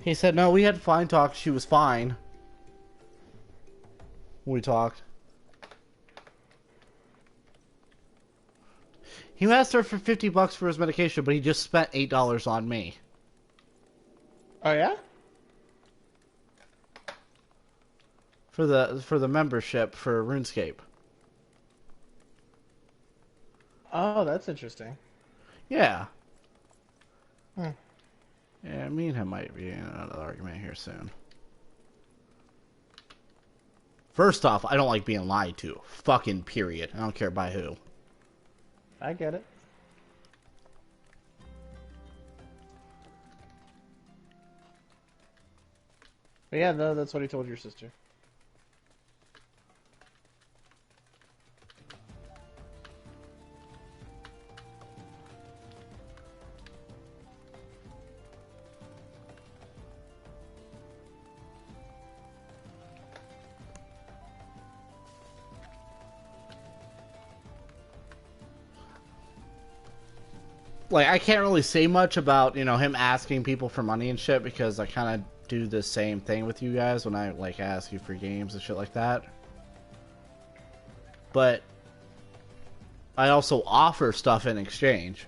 He said, no, we had fine talk. She was fine. We talked. He asked her for $50 for his medication, but he just spent $8 on me. Oh yeah? For the membership for RuneScape. Oh, that's interesting. Yeah. Hmm. Yeah, me and him might be in another argument here soon. First off, I don't like being lied to. Fucking period. I don't care by who. I get it. But yeah, no, that's what he told your sister. Like, I can't really say much about, him asking people for money and shit, because I kind of do the same thing with you guys when I, like, ask you for games and shit like that. But I also offer stuff in exchange.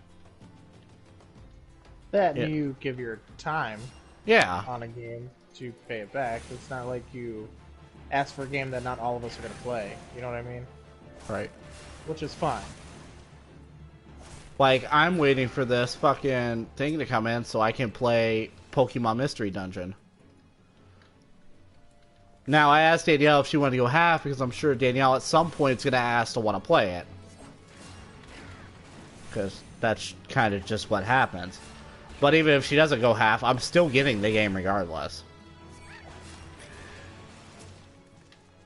That Yeah. you give your time Yeah. on a game to pay it back. It's not like you ask for a game that not all of us are going to play. You know what I mean? Right. Which is fine. Like, I'm waiting for this fucking thing to come in so I can play Pokemon Mystery Dungeon. Now, I asked Danielle if she wanted to go half, because I'm sure Danielle at some point is going to ask to want to play it. Because that's kind of just what happens. But even if she doesn't go half, I'm still getting the game regardless.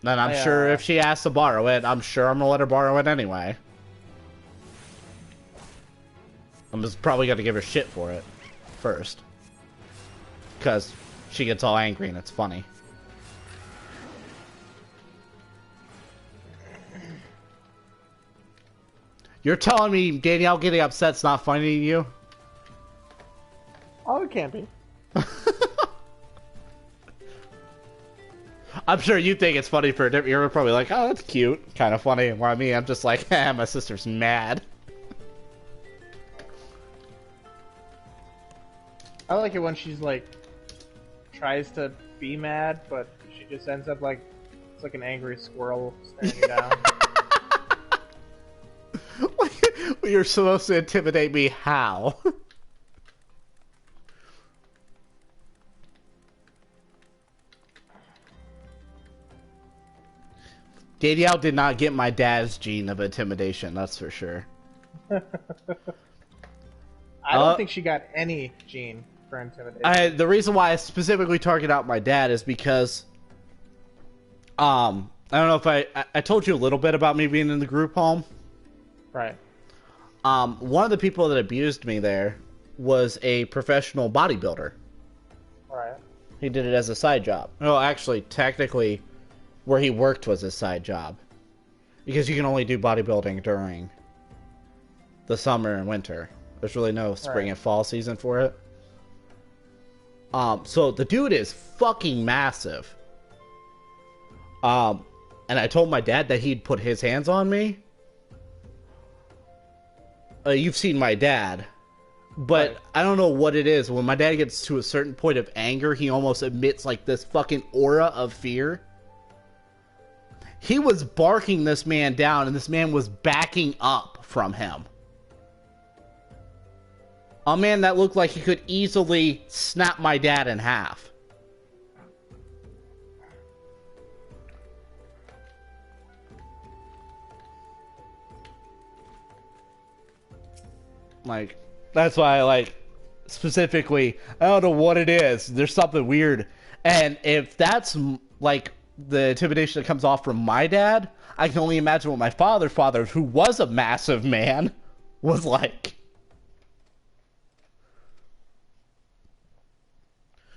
Then I'm sure if she asks to borrow it, I'm sure I'm going to let her borrow it anyway. I'm just probably going to give her shit for it first. Because she gets all angry and it's funny. You're telling me Danielle getting upset's not funny to you? Oh, it can be. I'm sure you think it's funny for a different... You're probably like, oh, that's cute. Kind of funny. While me, I'm just like, my sister's mad. I like it when she's like tries to be mad, but she just ends up like it's like an angry squirrel staring you down. You're supposed to intimidate me. How? Danielle did not get my dad's gene of intimidation, that's for sure. I don't think she got any gene for intimidation. The reason why I specifically target out my dad is because, I don't know if I told you a little bit about me being in the group home. Right. One of the people that abused me there was a professional bodybuilder. Right. He did it as a side job. Well, actually, technically, where he worked was his side job. Because you can only do bodybuilding during the summer and winter. There's really no spring and fall season for it. So the dude is fucking massive. And I told my dad that he'd put his hands on me. You've seen my dad. But I don't know what it is. When my dad gets to a certain point of anger, he almost emits like this fucking aura of fear. He was barking this man down, and this man was backing up from him. A man that looked like he could easily snap my dad in half. Like, that's why I like, specifically, I don't know what it is. There's something weird. And if that's, like, the intimidation that comes off from my dad, I can only imagine what my father, who was a massive man, was like.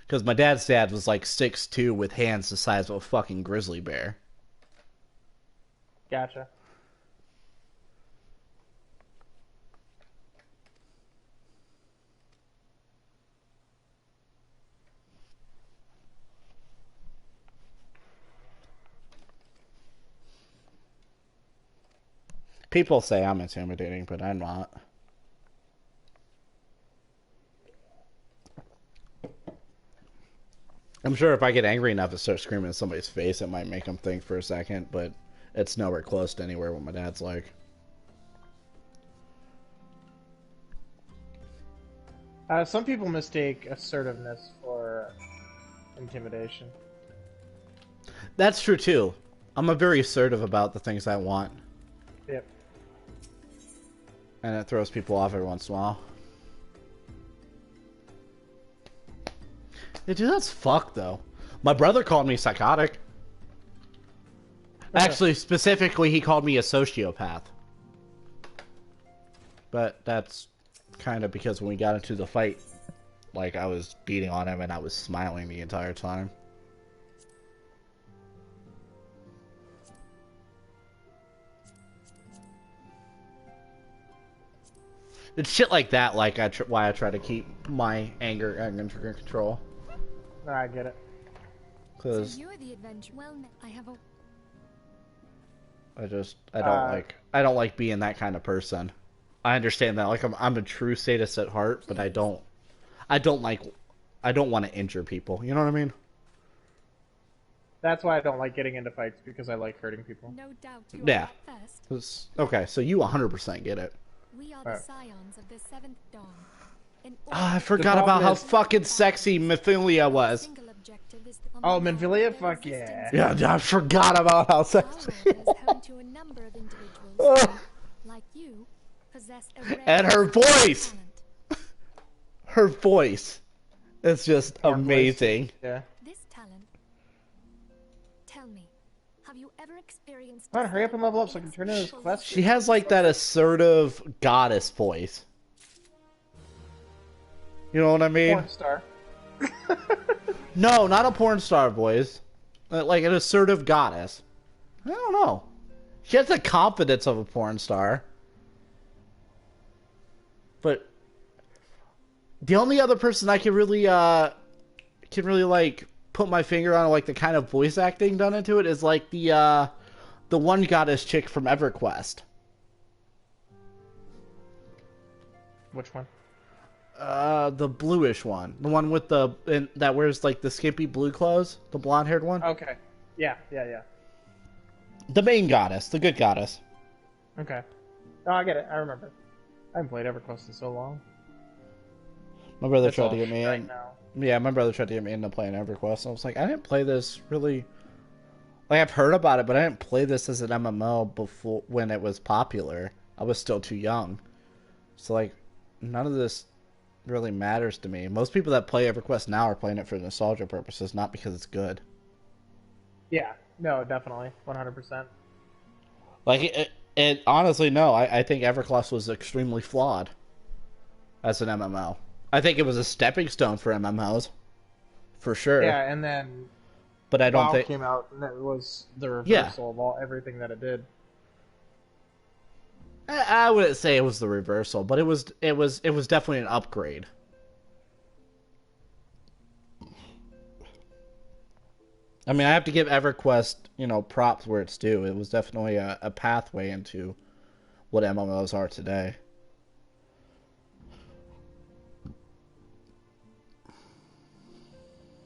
Because my dad's dad was like 6'2" with hands the size of a fucking grizzly bear. Gotcha. People say I'm intimidating, but I'm not. I'm sure if I get angry enough and start screaming in somebody's face, it might make them think for a second, but it's nowhere close to anywhere what my dad's like. Some people mistake assertiveness for intimidation. That's true too. I'm a very assertive about the things I want. Yep. And it throws people off every once in a while. Yeah, dude, that's fucked though. My brother called me psychotic. Actually, specifically, he called me a sociopath. But that's kind of because when we got into the fight, like, I was beating on him and I was smiling the entire time. It's shit like that, like, why I try to keep my anger under control. I get it. Because so you're the adventure. Well, I have a. I don't like being that kind of person. I understand that, like, I'm a true sadist at heart, but I don't want to injure people. You know what I mean? That's why I don't like getting into fights, because I like hurting people. No doubt you Yeah. are first. Okay, so you 100% get it. We are the scions of the seventh dawn. I forgot about how fucking sexy Mephilia was. Oh, Menfilia? Fuck yeah. Yeah, I forgot about how sexy. And her voice! Her voice is just amazing. Yeah. This talent. Tell me, have you ever experienced? Come on, hurry up and level up so I can turn in this quest. She has like that assertive goddess voice. You know what I mean? Porn star. No, not a porn star voice. Like an assertive goddess. I don't know. She has the confidence of a porn star. But the only other person I can really like put my finger on, like the kind of voice acting done into it, is like the one goddess chick from EverQuest. Which one? The bluish one, the one with that wears like the skimpy blue clothes, the blonde-haired one. Okay. Yeah. The main goddess, the good goddess. Okay. Oh, I get it. I remember. I haven't played EverQuest in so long. My brother That's tried all to get me right in. now. Yeah, my brother tried to get me into playing EverQuest. I was like, I didn't play this really. Like, I've heard about it, but I didn't play this as an MMO before when it was popular. I was still too young, so like, none of this really matters to me. Most people that play EverQuest now are playing it for nostalgia purposes, not because it's good. Yeah. No, definitely. 100%. Like, it honestly, no. I think EverQuest was extremely flawed as an MMO. I think it was a stepping stone for MMOs, for sure. Yeah, and then but I don't WoW think came out, and it was the reversal of everything that it did. I wouldn't say it was the reversal, but it was definitely an upgrade. I mean, I have to give EverQuest, props where it's due. It was definitely a pathway into what MMOs are today.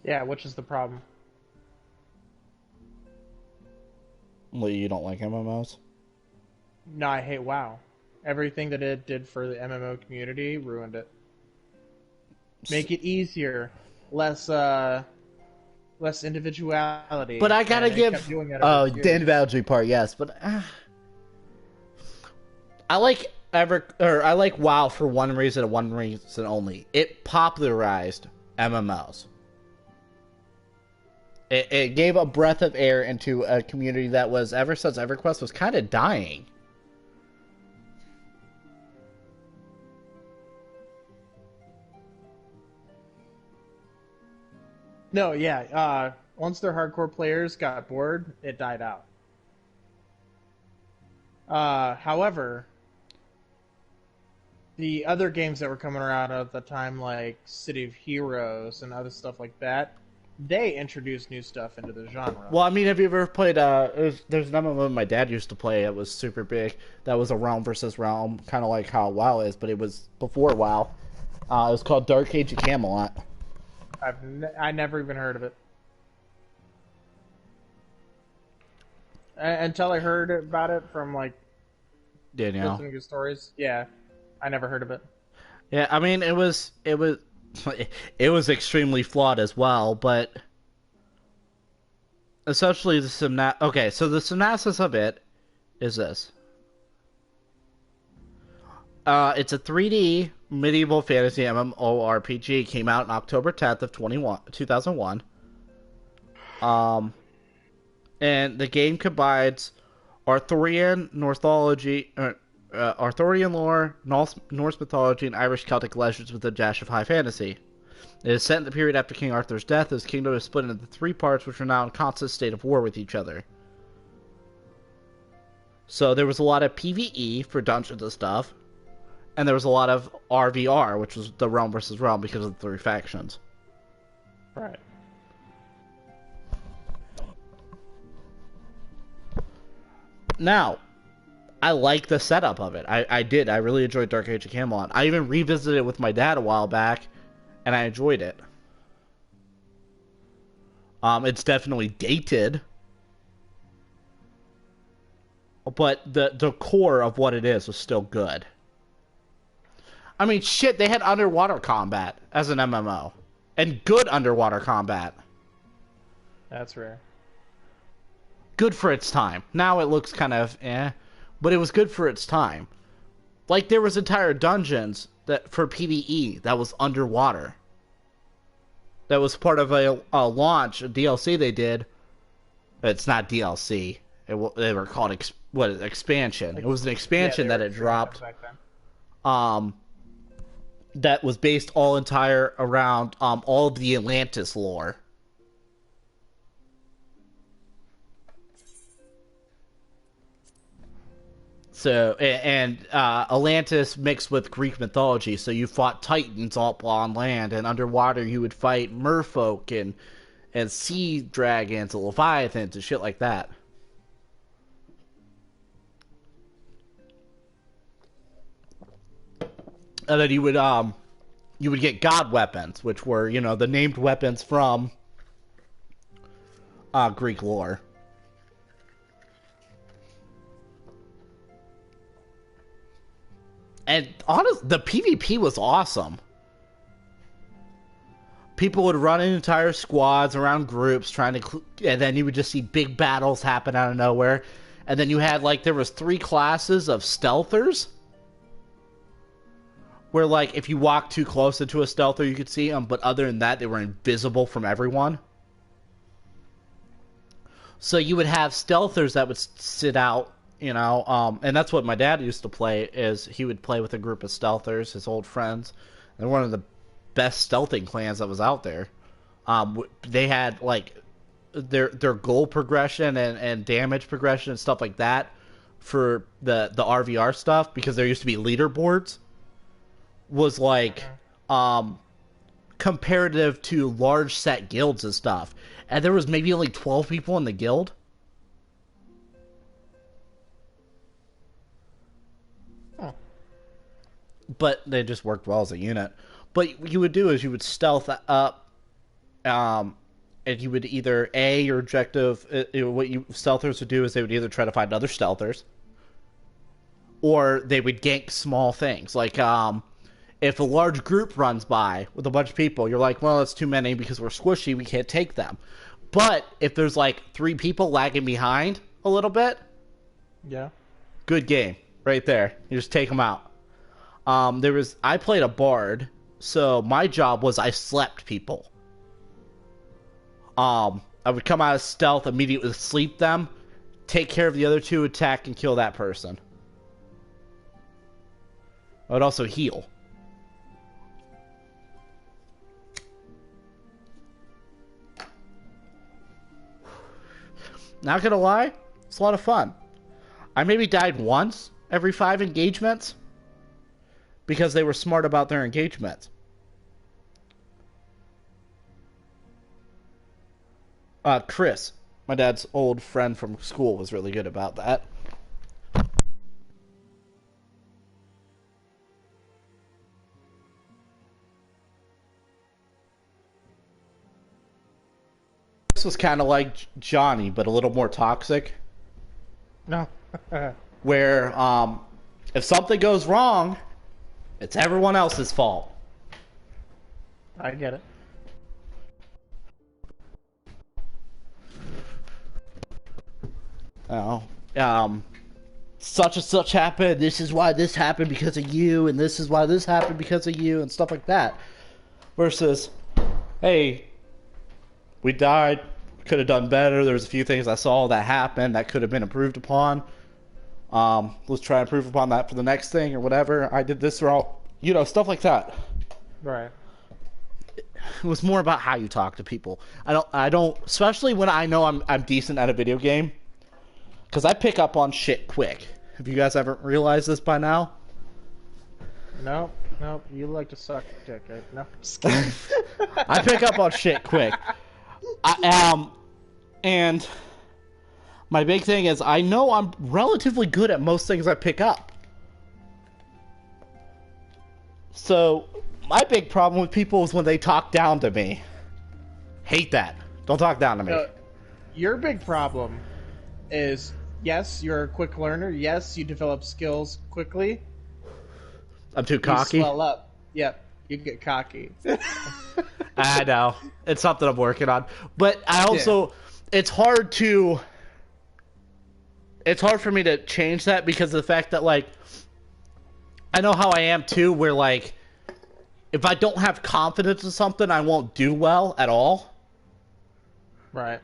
Yeah, which is the problem? Well, you don't like MMOs? No, I hate WoW. Everything that it did for the MMO community ruined it. Make it easier, less individuality. But I gotta give the individuality part, yes, but I like I like WoW for one reason and one reason only. It popularized MMOs. It gave a breath of air into a community that was, ever since EverQuest, was kind of dying. No, yeah. Once their hardcore players got bored, it died out. However, the other games that were coming around at the time, like City of Heroes and other stuff like that, they introduced new stuff into the genre. Well, I mean, have you ever played? There's an MMO my dad used to play. It was super big. That was a realm versus realm, kind of like how WoW is, but it was before WoW. It was called Dark Age of Camelot. I never even heard of it. Until I heard about it from, like, Danielle. listening to stories. Yeah, I never heard of it. Yeah, I mean, it was it was extremely flawed as well, but essentially okay, so the synopsis of it is this. It's a 3D medieval fantasy MMORPG. Came out on October 10th of 2001. And the game combines Arthurian Arthurian lore, Norse mythology, and Irish Celtic legends with a dash of high fantasy. It is set in the period after King Arthur's death. His kingdom is split into 3 parts, which are now in constant state of war with each other. So there was a lot of PvE for dungeons and stuff, and there was a lot of RVR, which was the realm versus realm because of the 3 factions. Right. Now, I like the setup of it. I did. I really enjoyed Dark Age of Camelot. I even revisited it with my dad a while back, and I enjoyed it. It's definitely dated, but the core of what it is was still good. I mean, shit, they had underwater combat as an MMO, and good underwater combat. That's rare. Good for its time. Now it looks kind of but it was good for its time. Like, there was entire dungeons that for PvE that was underwater. That was part of a launch, a DLC they did. It's not DLC. They were called expansion. It was an expansion that it dropped. That was based all entire around all of the Atlantis lore. So, and Atlantis mixed with Greek mythology, so you fought titans up on land, and underwater you would fight merfolk and sea dragons and leviathans and shit like that. And then you would get god weapons, which were, the named weapons from Greek lore. And honestly, the PvP was awesome. People would run in entire squads around groups and then you would just see big battles happen out of nowhere. And then you had, there was 3 classes of stealthers. Where, if you walked too close into a stealther, you could see them. But other than that, they were invisible from everyone. So you would have stealthers that would sit out. And that's what my dad used to play, is he would play with a group of stealthers, his old friends. They're one of the best stealthing clans that was out there. They had, their goal progression and damage progression and stuff like that for the RVR stuff, because there used to be leaderboards, was, comparative to large set guilds and stuff. And there was maybe only 12 people in the guild. But they just worked well as a unit. But what you would do is you would stealth up, and you would either, your objective, what stealthers would do is they would either try to find other stealthers, or they would gank small things. If a large group runs by with a bunch of people, you're like, well, that's too many because we're squishy, we can't take them. But if there's 3 people lagging behind a little bit, yeah, good game right there. You just take them out. I played a bard, so my job was I slept people. I would come out of stealth, immediately sleep them, take care of the other 2, attack and kill that person. I would also heal. Not gonna lie, it's a lot of fun. I maybe died once every 5 engagements, because they were smart about their engagements. Chris, my dad's old friend from school, was really good about that. Chris was kind of like Johnny, but a little more toxic. No. Where, if something goes wrong, it's everyone else's fault. I get it. Oh, such and such happened. This is why this happened because of you, and this is why this happened because of you, and stuff like that. Versus, hey, we died. Could have done better. There's a few things I saw that happened that could have been improved upon. Let's try and improve upon that for the next thing or whatever. I did this wrong. You know, stuff like that. Right. It was more about how you talk to people. I don't, especially when I know I'm decent at a video game. Because I pick up on shit quick. Have you guys ever realized this by now? Nope. You like to suck dick, right? No, just kidding. I pick up on shit quick. And my big thing is I know I'm relatively good at most things I pick up. So my big problem with people is when they talk down to me. Hate that. Don't talk down to me. Your big problem is, yes, you're a quick learner. Yes, you develop skills quickly. I'm too cocky. You swell up. Yep, you get cocky. I know. It's something I'm working on. But I also, it's hard for me to change that because of the fact that, like, I know how I am too, where, like, if I don't have confidence in something, I won't do well at all. Right.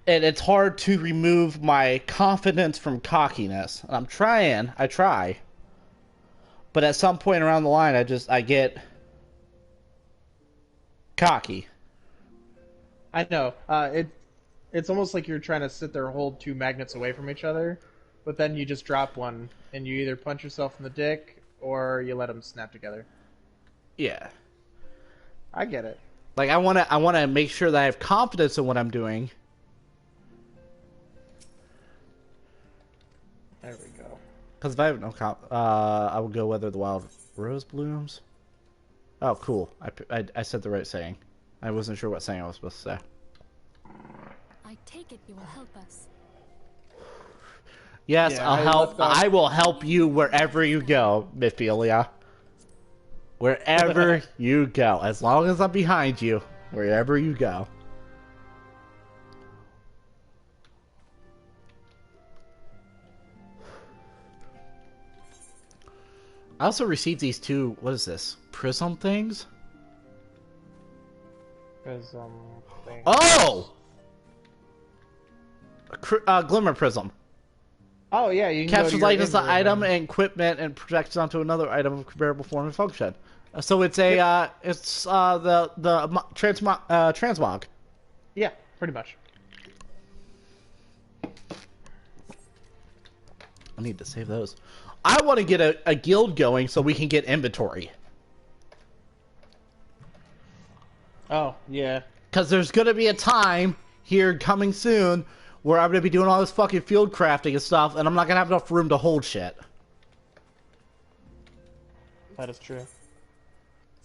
And it's hard to remove my confidence from cockiness. And I'm trying. I try. But at some point around the line, I get cocky. I know. It's almost like you're trying to sit there, hold two magnets away from each other, but then you just drop one, and you either punch yourself in the dick or you let them snap together. Yeah. I get it. Like, I wanna make sure that I have confidence in what I'm doing. There we go. Because if I have no I will go whether the wild rose blooms. Oh, cool. I said the right saying. I wasn't sure what saying I was supposed to say. I take it you will help us. Yes, Yeah, I'll help. I will help you wherever you go, Miphilia. Wherever you go. As long as I'm behind you, wherever you go. I also received these two, what is this? Prism things? Prism thing. Oh! Glimmer Prism. Oh, yeah, you can captures light as the item and equipment and projects onto another item of comparable form and function. So it's a the transmog. Yeah, pretty much. I need to save those. I want to get a guild going so we can get inventory. Oh, yeah. Because there's going to be a time here coming soon where I'm going to be doing all this fucking field crafting and stuff, and I'm not going to have enough room to hold shit. That is true.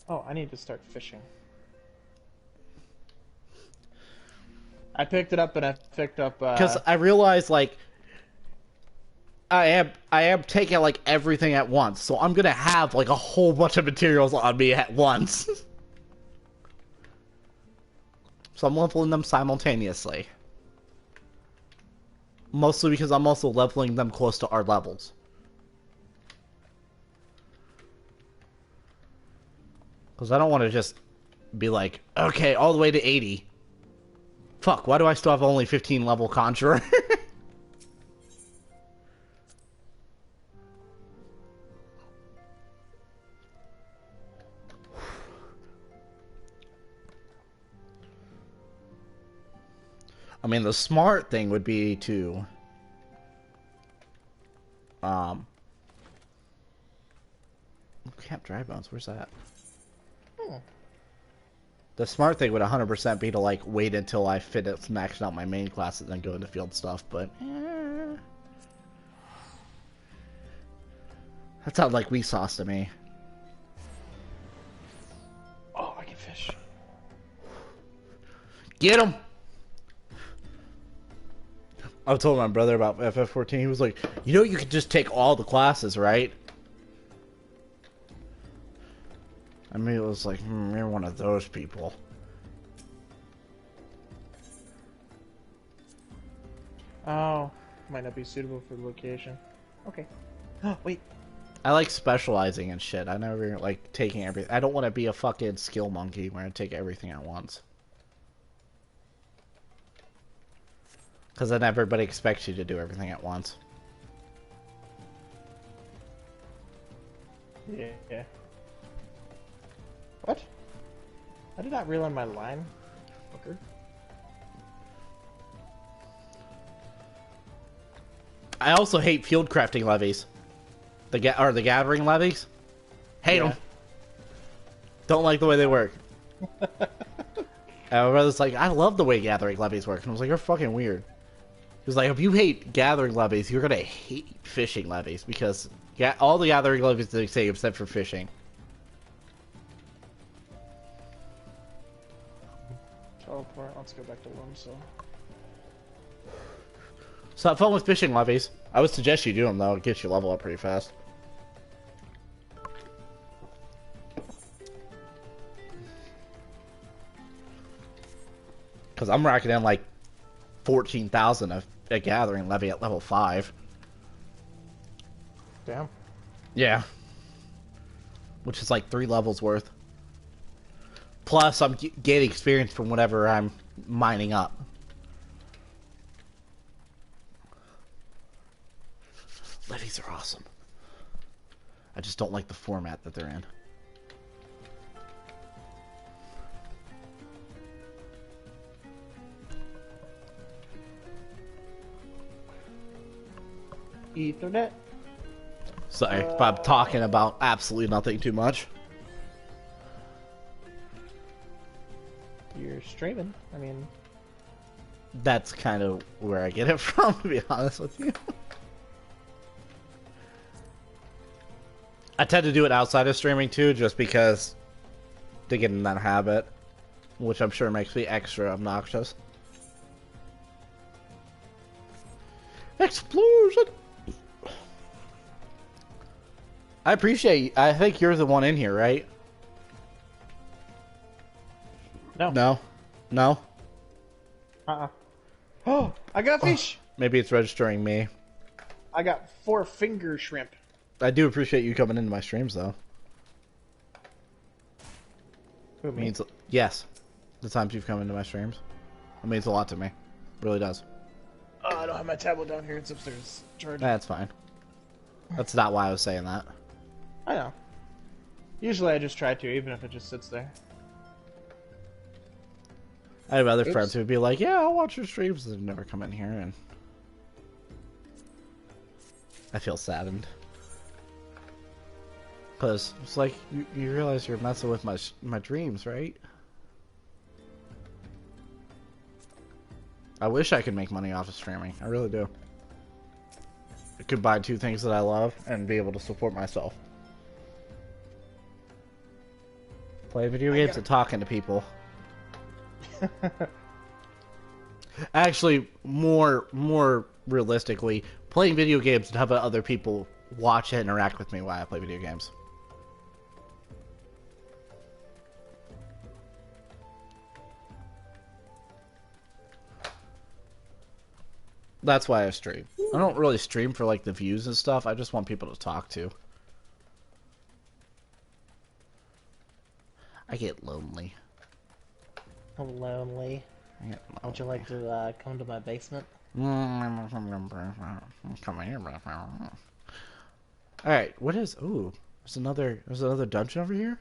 Oh, I need to start fishing. I picked it up, and I picked up... Because I realized, like... I am taking, like, everything at once, so I'm going to have, like, a whole bunch of materials on me at once. So I'm leveling them simultaneously. Mostly because I'm also leveling them close to our levels. Because I don't want to just be like, okay, all the way to 80. Fuck, why do I still have only 15 level Conjurer? I mean, the smart thing would be to... Camp Dry Bones, where's that? The smart thing would 100% be to like wait until I finish maxing out my main class and then go into field stuff, but that sounds like weak sauce to me. Oh, I can fish. Get him! I told my brother about FF14. He was like, you know, you could just take all the classes, right? I mean, it was like, you're one of those people. Oh, might not be suitable for the location. Okay. Oh, wait. I like specializing and shit. I never like taking everything. I don't want to be a fucking skill monkey where I take everything at once. Because then everybody expects you to do everything at once. Yeah. What? I did not reel on my line. Fucker. I also hate field crafting levies. The gathering levies. Hate them. Don't like the way they work. And my brother's like, I love the way gathering levies work. And I was like, you're fucking weird. He was like, if you hate gathering levies, you're gonna hate fishing levies because all the gathering levies are the same except for fishing. Teleport. Let's go back to Lumso. So have fun with fishing levies. I would suggest you do them though. It gets you level up pretty fast. Because I'm racking in like 14,000 a gathering levy at level 5. Damn. Yeah. Which is like 3 levels worth. Plus, I'm getting experience from whatever I'm mining up. Levies are awesome. I just don't like the format that they're in. Ethernet. Sorry, I'm talking about absolutely nothing too much. You're streaming. I mean, That's kind of where I get it from, to be honest with you. I tend to do it outside of streaming too, just because to get in that habit, which I'm sure makes me extra obnoxious. Explosion! I appreciate. I think you're the one in here, right? no. No, no. Oh, I got a fish. Maybe it's registering me. I got 4 finger shrimp. I do appreciate you coming into my streams, though. Who, me? Means yes, the times you've come into my streams, it means a lot to me. It really does. Oh, I don't have my tablet down here. It's upstairs. Charging. That's fine. That's not why I was saying that. I know. Usually I just try to, even if it just sits there. I have other Oops. friends who'd be like, "Yeah, I'll watch your streams," and never come in here, and I feel saddened because it's like you realize you're messing with my dreams, right? I wish I could make money off of streaming. I really do. I could buy 2 things that I love and be able to support myself. Play video games and talking to people. Actually, more realistically, playing video games and having other people watch and interact with me while I play video games. That's why I stream. I don't really stream for like the views and stuff. I just want people to talk to. I get lonely. I'm lonely. I get Would you like to come to my basement? Come here, Alright, what is... Ooh, there's another dungeon over here?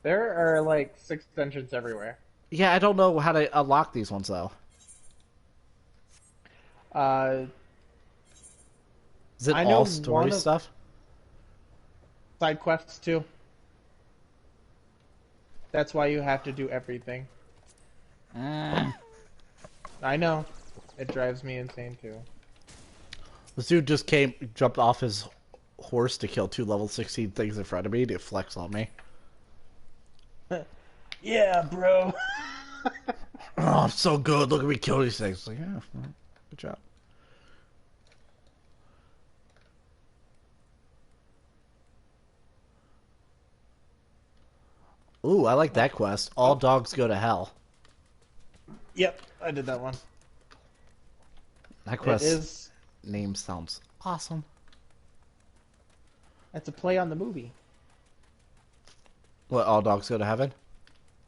There are like 6 dungeons everywhere. Yeah, I don't know how to unlock these ones, though. Is it I know all story one of- stuff? Side quests too. That's why you have to do everything. Mm. I know. It drives me insane too. This dude just jumped off his horse to kill 2 level 16 things in front of me to flex on me. Yeah, bro. Oh, I'm so good. Look at me kill these things. Like, yeah, good job. Ooh, I like that quest. All dogs go to hell. Yep, I did that one. That quest It is. name sounds awesome. That's a play on the movie. What, All Dogs Go to Heaven?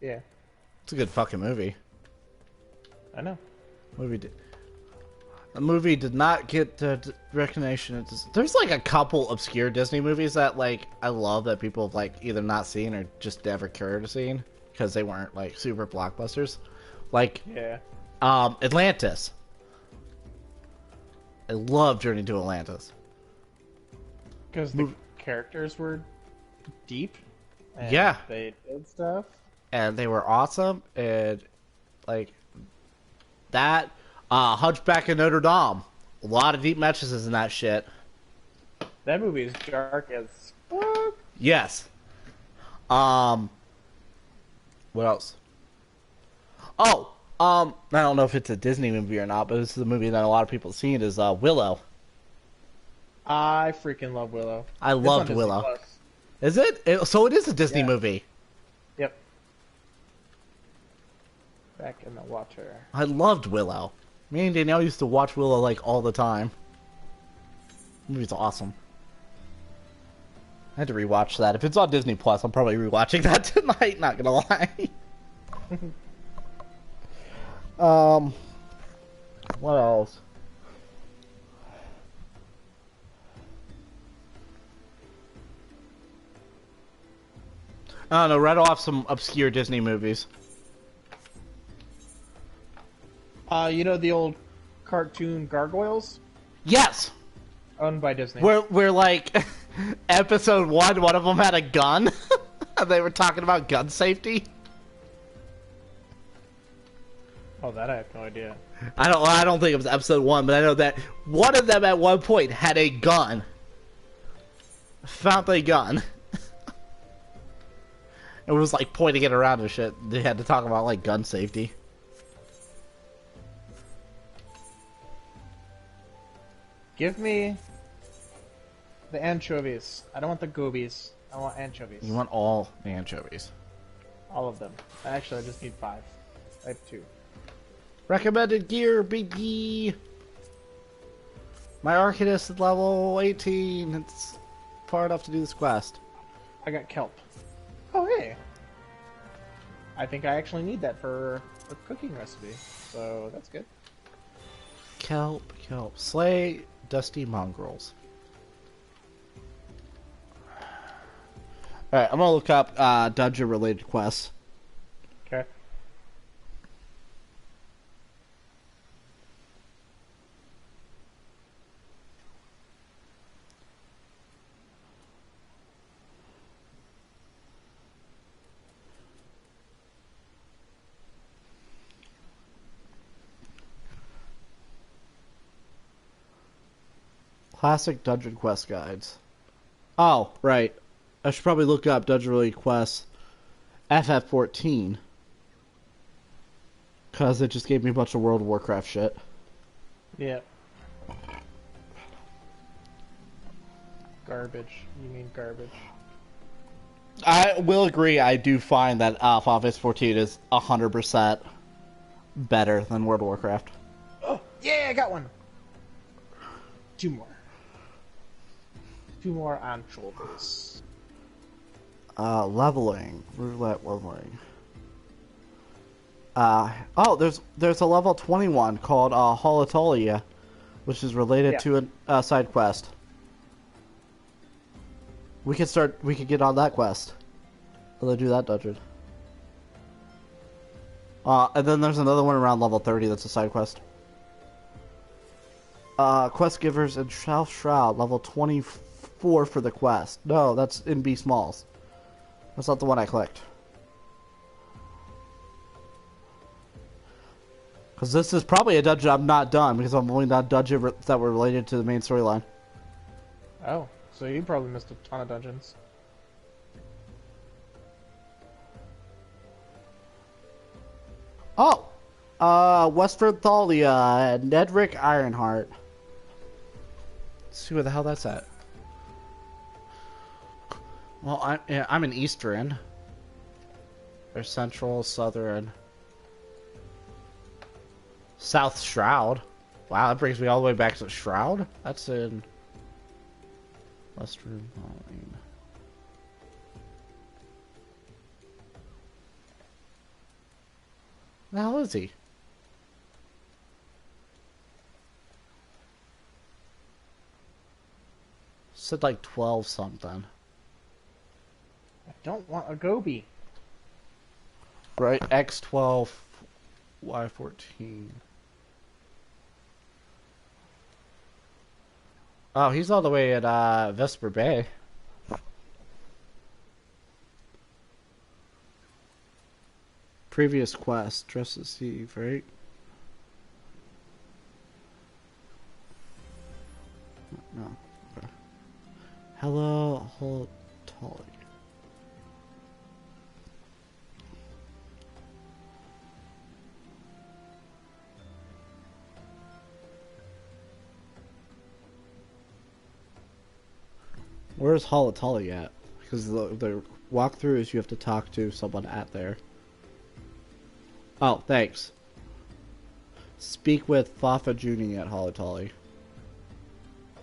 Yeah, It's a good fucking movie. I know. The movie did not get recognition. There's like a couple obscure Disney movies that like I love that people have like either not seen or just never cared to see because they weren't like super blockbusters. Like Yeah. Atlantis. I love Journey to Atlantis. Because the characters were deep. And Yeah. They did stuff. And they were awesome, and like that Hunchback of Notre Dame, a lot of deep messages in that shit. That movie is dark as fuck. Yes. What else? Oh, I don't know if it's a Disney movie or not, but this is a movie that a lot of people have seen. Is Willow. I freaking love Willow. I It's loved on Disney Willow. Plus. Is it? So it is a Disney Yeah. movie. Yep. Back in the water. I loved Willow. Me and Danielle used to watch Willow like all the time. The movie's awesome. I had to rewatch that. If it's on Disney Plus, I'm probably rewatching that tonight. Not gonna lie. What else? I don't know. Read off some obscure Disney movies. You know the old cartoon Gargoyles? Yes. Owned by Disney. Where like episode one of them had a gun. And they were talking about gun safety. Oh, that I have no idea. I don't think it was episode 1, but I know that one of them at one point had a gun. Found a gun. It was like pointing it around and shit. They had to talk about like gun safety. Give me the anchovies. I don't want the gobies. I want anchovies. You want all the anchovies. All of them. Actually, I just need 5. I have 2. Recommended gear, baby. My Arcanist is level 18. It's far enough to do this quest. I got kelp. Oh, hey. I think I actually need that for a cooking recipe. So, that's good. Kelp. Slay dusty mongrels. Alright, I'm gonna look up dungeon related quests. Okay. Classic dungeon quest guides. Oh, right. I should probably look up dungeon related quests FF14. Because it just gave me a bunch of World of Warcraft shit. Yeah. Garbage. You mean garbage. I will agree, I do find that FF14 is 100% better than World of Warcraft. Oh, yeah, I got one. 2 more. 2 more anchovies. Leveling. Roulette leveling. Oh, there's a level 21 called Holatolia, which is related to a side quest. We could get on that quest. Or do that dungeon. And then there's another one around level 30 that's a side quest. Quest givers and Shroud, level 24 for the quest. No, that's in B Smalls. That's not the one I clicked. Because this is probably a dungeon I'm not done, because I'm only done dungeons that were related to the main storyline. Oh, so you probably missed a ton of dungeons. Oh! Western Thalia, Nedrick Ironheart. Let's see where the hell that's at. Well, I'm in Eastern. There's Central, Southern... South Shroud. Wow, that brings me all the way back to Shroud? That's in... Western Line. The hell is he? Said like 12 something. I don't want a Gobi. Right, X12, Y14. Oh, he's all the way at Vesper Bay. Previous quest, Dress to Deceive, right? No. Okay. Hello, Holtolly. Where's Holotolly at? Because the walkthrough is you have to talk to someone at there. Oh, thanks. Speak with Fafa Juni at Holotolly.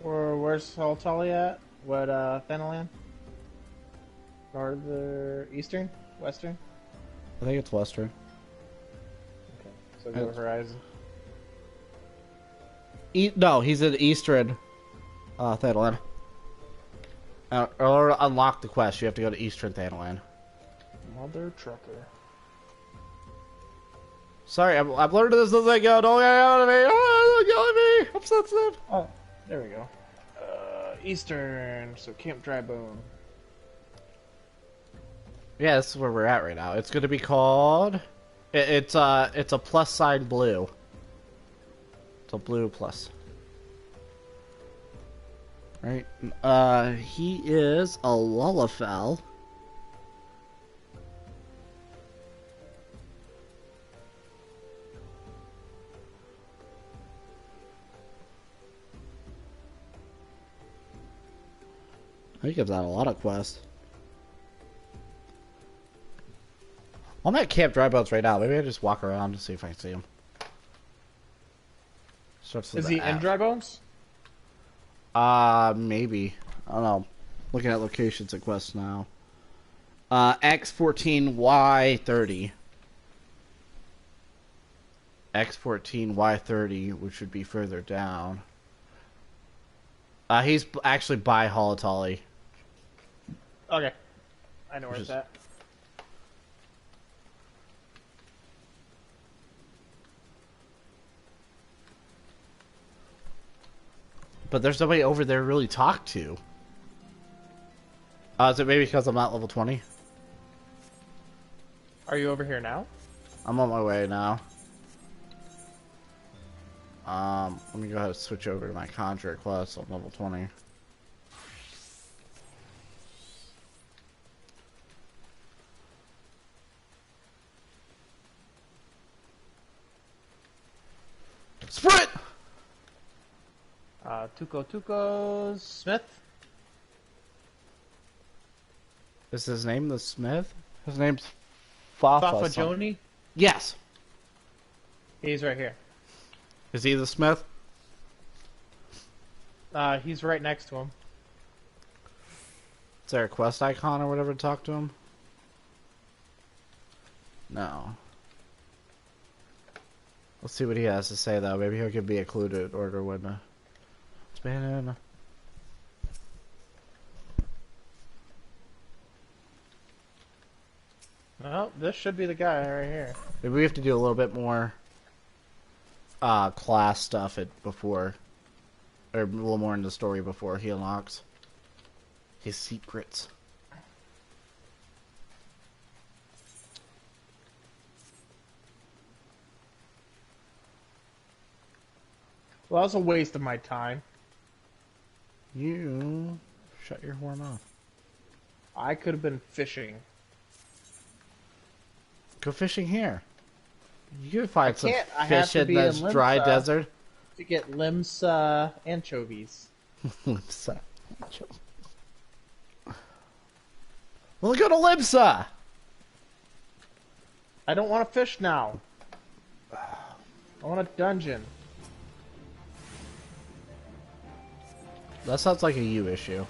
Where's Holtolly at? What, Fenland? Northern, Eastern? Western? I think it's Western. Okay, so go Horizon. No, he's in Eastern. Thanalan. Or unlock the quest, you have to go to Eastern Thanalan. Mother trucker. Sorry, I'm learning this as I go. Don't get out of me! Oh, don't yell at me! I'm sensitive. Oh, there we go. Eastern, so Camp Drybone. Yeah, this is where we're at right now. It's gonna be called... It's a plus sign blue. It's a blue plus. Right. He is a Lullafell. He gives out a lot of quests. I'm at Camp Drybones right now. Maybe I just walk around and see if I can see him. Is he in Drybones? Maybe. I don't know. Looking at locations and quests now. X14Y30. X14Y30, which would be further down. He's actually by Holotolly. Okay. I know where it's at. But there's nobody over there to really talk to. Is it maybe because I'm not level 20? Are you over here now? I'm on my way now. Let me go ahead and switch over to my contract class. I'm level 20. Sprint! Tuco's Smith? Is his name the Smith? His name's Fafa. Fafa Joni? Yes. He's right here. Is he the Smith? He's right next to him. Is there a quest icon or whatever to talk to him? No. Let's see what he has to say though. Maybe he'll give me a clue to order when it's been. Well, this should be the guy right here. Maybe we have to do a little bit more class stuff before, or a little more in the story before he unlocks his secrets. Well, that was a waste of my time. You shut your whore mouth. I could have been fishing. Go fishing here. You can find some I have fish to in be this in dry Limsa desert. to get Limsa anchovies. Limsa. Well, go to Limsa! I don't want to fish now. I want a dungeon. That sounds like a you issue.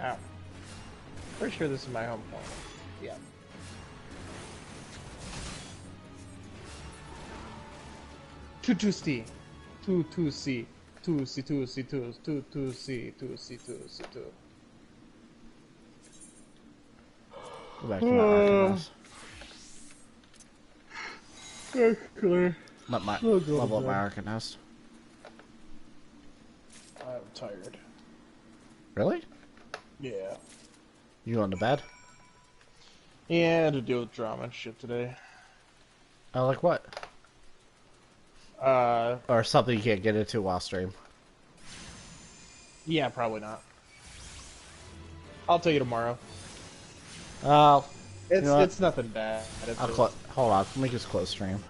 Ow. Pretty sure this is my home point. Yeah. Two-two-C. Two-two-C. Two-C, two-C, two-C, two-C, two-C, two-C, two. Go back to my arcanist. That's clear. Let my Oh, God, level up my man. arcanist. I'm tired. Really? Yeah. You going to bed? Yeah, I had to deal with drama and shit today. Oh, like what? Or something you can't get into while stream. Yeah, probably not. I'll tell you tomorrow. Oh, It's know what? it's nothing bad. It's I'll just- hold on. Let me just close stream.